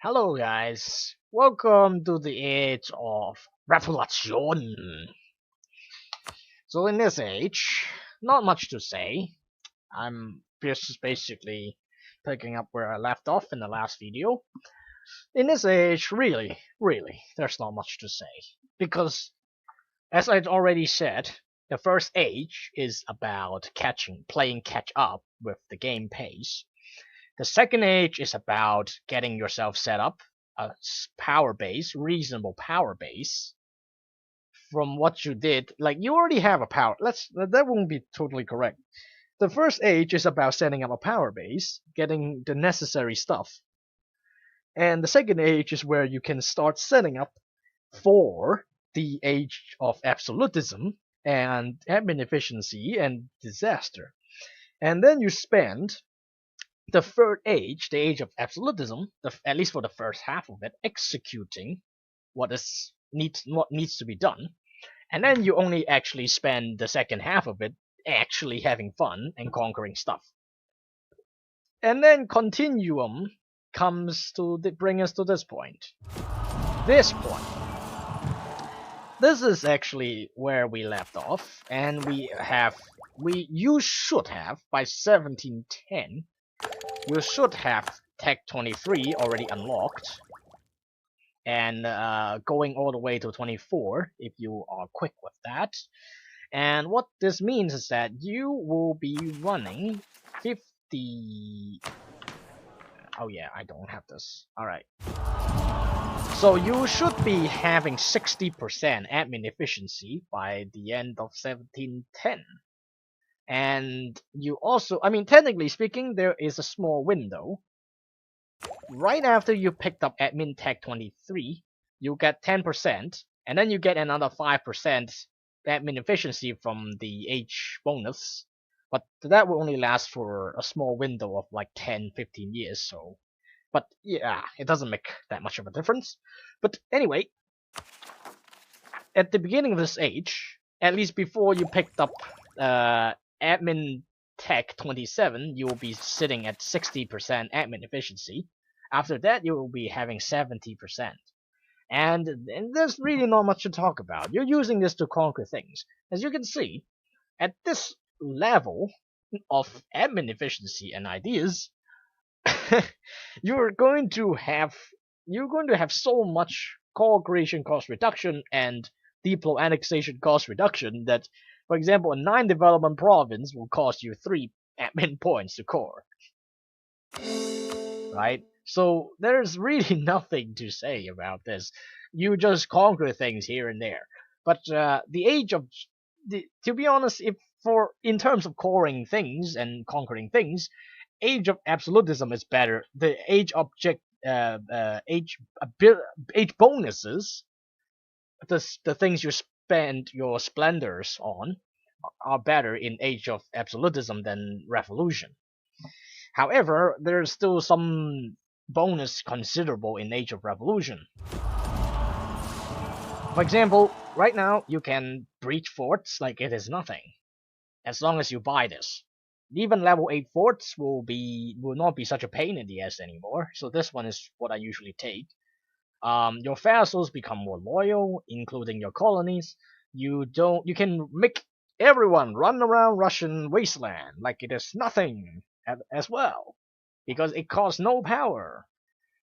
Hello guys, welcome to the age of revelation. So in this age, not much to say. I'm just basically picking up where I left off in the last video. In this age, really, there's not much to say. Because, as I'd already said, the first age is about playing catch up with the game pace. The second age is about getting yourself set up a power base, reasonable power base from what you did. Like you already have a power. That won't be totally correct. The first age is about setting up a power base, getting the necessary stuff. And the second age is where you can start setting up for the age of absolutism and admin efficiency and disaster. And then you spend the third age, the age of absolutism, at least for the first half of it, executing what needs to be done, and then you only actually spend the second half of it actually having fun and conquering stuff. And then continuum comes to bring us to this point. This point. This is actually where we left off, and you should have by 1710. You should have Tech 23 already unlocked, and going all the way to 24 if you are quick with that. And what this means is that you will be running 50. Oh yeah, I don't have this. Alright. So you should be having 60% admin efficiency by the end of 1710. And you also, technically speaking, there is a small window. Right after you picked up admin tech 23, you get 10%, and then you get another 5% admin efficiency from the age bonus. But that will only last for a small window of like 10-15 years, so. But yeah, it doesn't make that much of a difference. But anyway, at the beginning of this age, at least before you picked up admin tech 27, you will be sitting at 60% admin efficiency. After that, you will be having 70%. And there's really not much to talk about. You're using this to conquer things. As you can see, at this level of admin efficiency and ideas, you're going to have so much core creation cost reduction and deploy annexation cost reduction that, for example, a 9 development province will cost you 3 admin points to core. Right? So there's really nothing to say about this. You just conquer things here and there. But to be honest, in terms of coring things and conquering things, age of absolutism is better. The age bonuses, the things you spend your splendors on, are better in age of absolutism than revolution. However, there's still some bonus considerable in Age of Revolution. For example, right now you can breach forts like it is nothing, as long as you buy this. Even level 8 forts will not be such a pain in the ass anymore, so this one is what I usually take. Your vassals become more loyal, including your colonies. You can make everyone run around Russian wasteland like it is nothing as well, because it costs no power.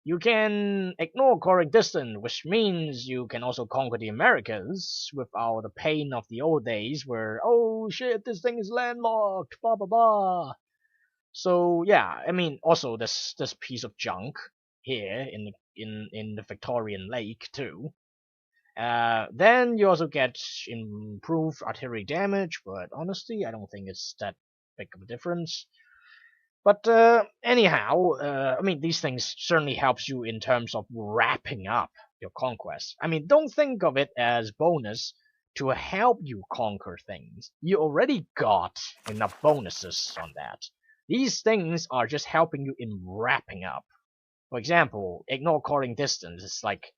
You can ignore coring distance, which means you can also conquer the Americas without the pain of the old days where, oh shit, this thing is landlocked, blah blah blah. So yeah, also this piece of junk here in the Victorian Lake too. Then you also get improved artillery damage, but honestly, I don't think it's that big of a difference. But anyhow, these things certainly helps you in terms of wrapping up your conquest. Don't think of it as bonus to help you conquer things. You already got enough bonuses on that. These things are just helping you in wrapping up. For example, ignore coring distance is like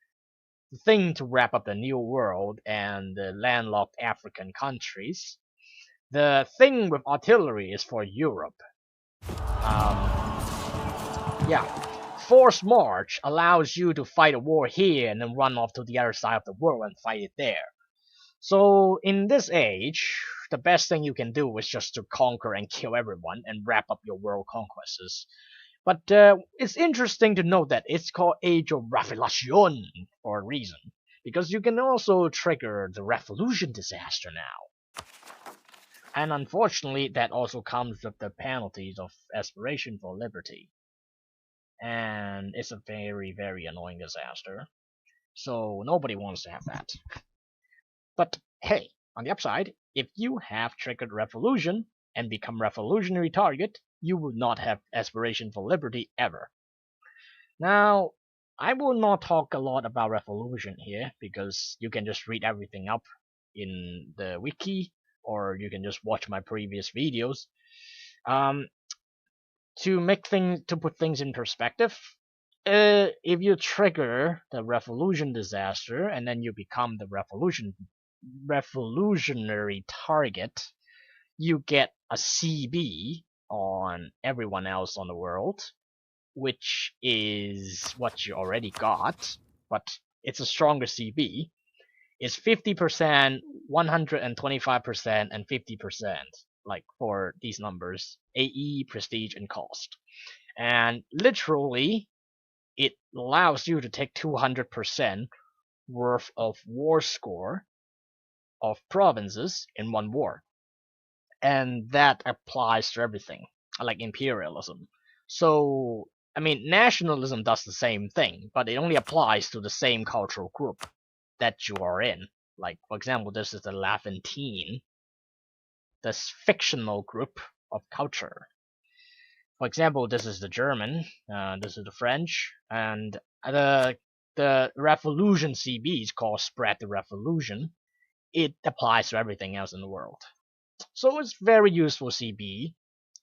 the thing to wrap up the New World and the landlocked African countries. The thing with artillery is for Europe. Yeah. forced march allows you to fight a war here and then run off to the other side of the world and fight it there. So in this age, the best thing you can do is just to conquer and kill everyone and wrap up your world conquests. But it's interesting to note that it's called Age of Revolution for a reason, because you can also trigger the revolution disaster now. And unfortunately, that also comes with the penalties of aspiration for liberty. And it's a very, very annoying disaster. So nobody wants to have that. But hey, on the upside, if you have triggered revolution and become revolutionary target, you will not have aspiration for liberty ever. Now, I will not talk a lot about revolution here because you can just read everything up in the wiki, or you can just watch my previous videos. To put things in perspective, if you trigger the revolution disaster and then you become the revolutionary target, you get a CB on everyone else on the world, which is what you already got, but it's a stronger CB. It's 50%, 125%, and 50%, like for these numbers, AE, prestige, and cost. And literally, it allows you to take 200% worth of war score of provinces in one war. And that applies to everything, like imperialism. So, I mean, nationalism does the same thing, but it only applies to the same cultural group that you are in. Like, for example, this is the Levantine, this fictional group of culture. For example, this is the German, this is the French, and the revolution CB is called Spread the Revolution. It applies to everything else in the world. So it's very useful CB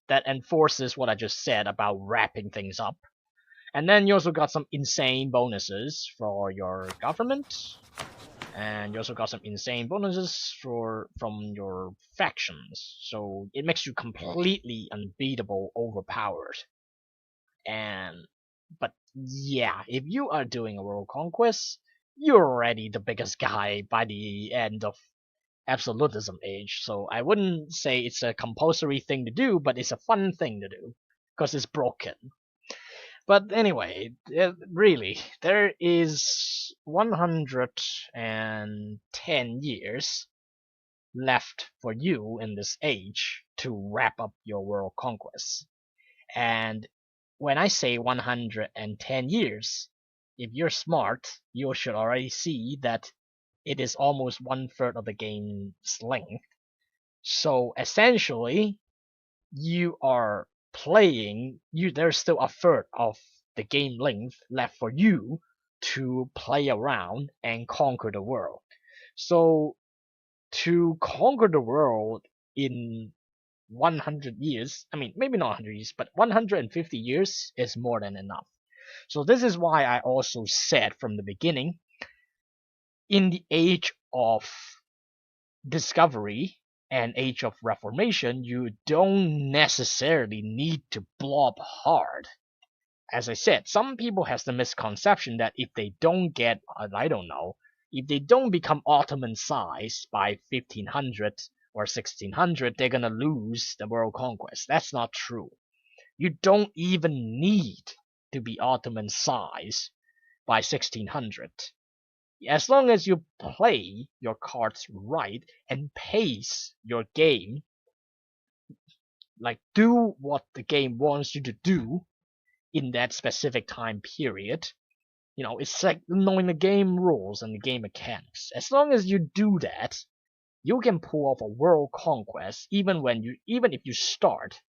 that enforces what I just said about wrapping things up. And then you also got some insane bonuses for your government, and you also got some insane bonuses from your factions. So it makes you completely unbeatable, overpowered. But yeah, if you are doing a world conquest, you're already the biggest guy by the end of absolutism age. So I wouldn't say it's a compulsory thing to do, but it's a fun thing to do because it's broken. But anyway, really, there is 110 years left for you in this age to wrap up your world conquest. And when I say 110 years, if you're smart, you should already see that it is almost 1/3 of the game's length. So essentially, you are playing, there's still 1/3 of the game length left for you to play around and conquer the world. So to conquer the world in 100 years, I mean, maybe not 100 years, but 150 years is more than enough. So this is why I also said from the beginning, in the age of discovery and age of reformation, you don't necessarily need to blob hard. As I said, some people has the misconception that if they don't get, I don't know, if they don't become Ottoman size by 1500 or 1600, they're gonna lose the world conquest. That's not true. You don't even need to be Ottoman size by 1600. As long as you play your cards right and pace your game, like do what the game wants you to do in that specific time period, it's like knowing the game rules and the game mechanics. As long as you do that, you can pull off a world conquest even if you start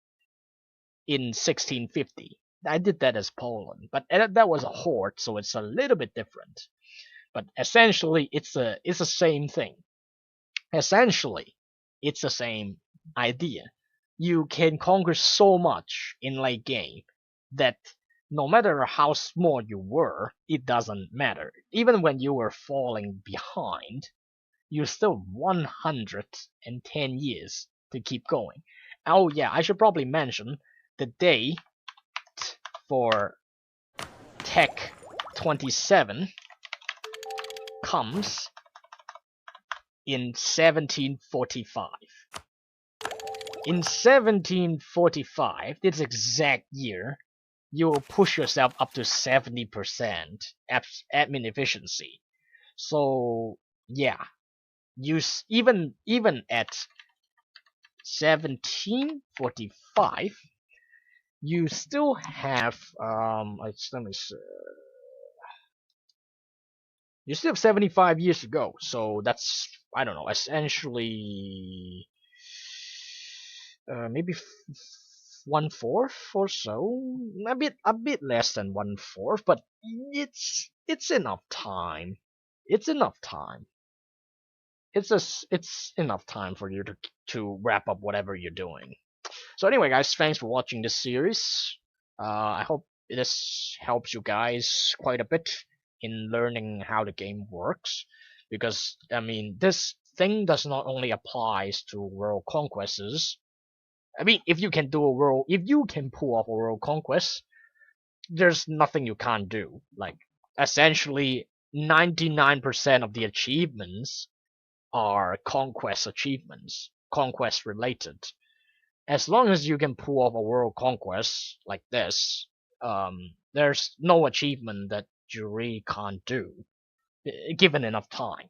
in 1650. I did that as Poland, but that was a horde, so it's a little bit different. But essentially, it's the same thing. Essentially, it's the same idea. You can conquer so much in late game that no matter how small you were, it doesn't matter. Even when you were falling behind, you still 110 years to keep going. Oh yeah, I should probably mention the date for Tech 27 comes in 1745. In 1745, this exact year, you will push yourself up to 70% admin efficiency. So yeah, even at 1745, you still have let me see, you still have 75 years to go. So that's, I don't know, essentially maybe 1/4 or so, a bit less than 1/4, but it's enough time. It's enough time. It's enough time for you to wrap up whatever you're doing. So anyway, guys, thanks for watching this series. I hope this helps you guys quite a bit in learning how the game works, because I mean, this thing does not only applies to world conquests. I mean, if you can pull off a world conquest, there's nothing you can't do. Like, essentially, 99% of the achievements are conquest achievements, conquest related. As long as you can pull off a world conquest like this, there's no achievement that you really can't do, given enough time.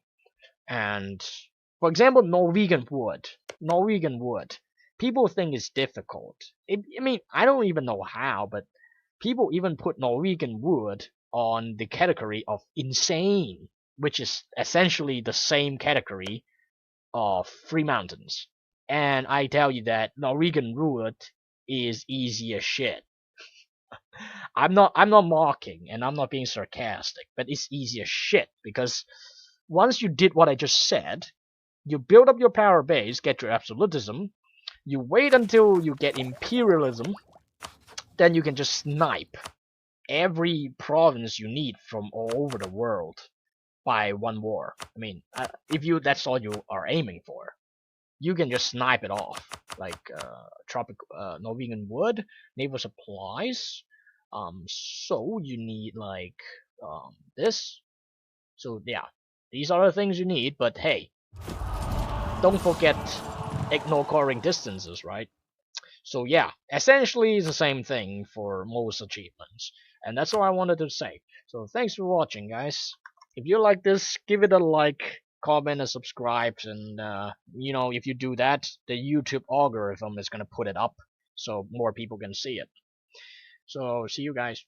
And for example, Norwegian wood. People think it's difficult. I mean, I don't even know how, but people even put Norwegian wood on the category of insane, which is essentially the same category of Three Mountains. And I tell you that Norwegian wood is easy as shit. I'm not mocking and I'm not being sarcastic, but it's easy as shit, because once you did what I just said, you build up your power base, get your absolutism, you wait until you get imperialism, then you can just snipe every province you need from all over the world by one war. I mean, if that's all you are aiming for, you can just snipe it off, like Norwegian wood, naval supplies. So you need like this. So yeah, these are the things you need. But hey, don't forget ignore covering distances, right? So yeah, essentially it's the same thing for most achievements. And that's all I wanted to say. So thanks for watching, guys. If you like this, give it a like, comment, and subscribe. And if you do that, the YouTube algorithm is gonna put it up so more people can see it. So see you guys.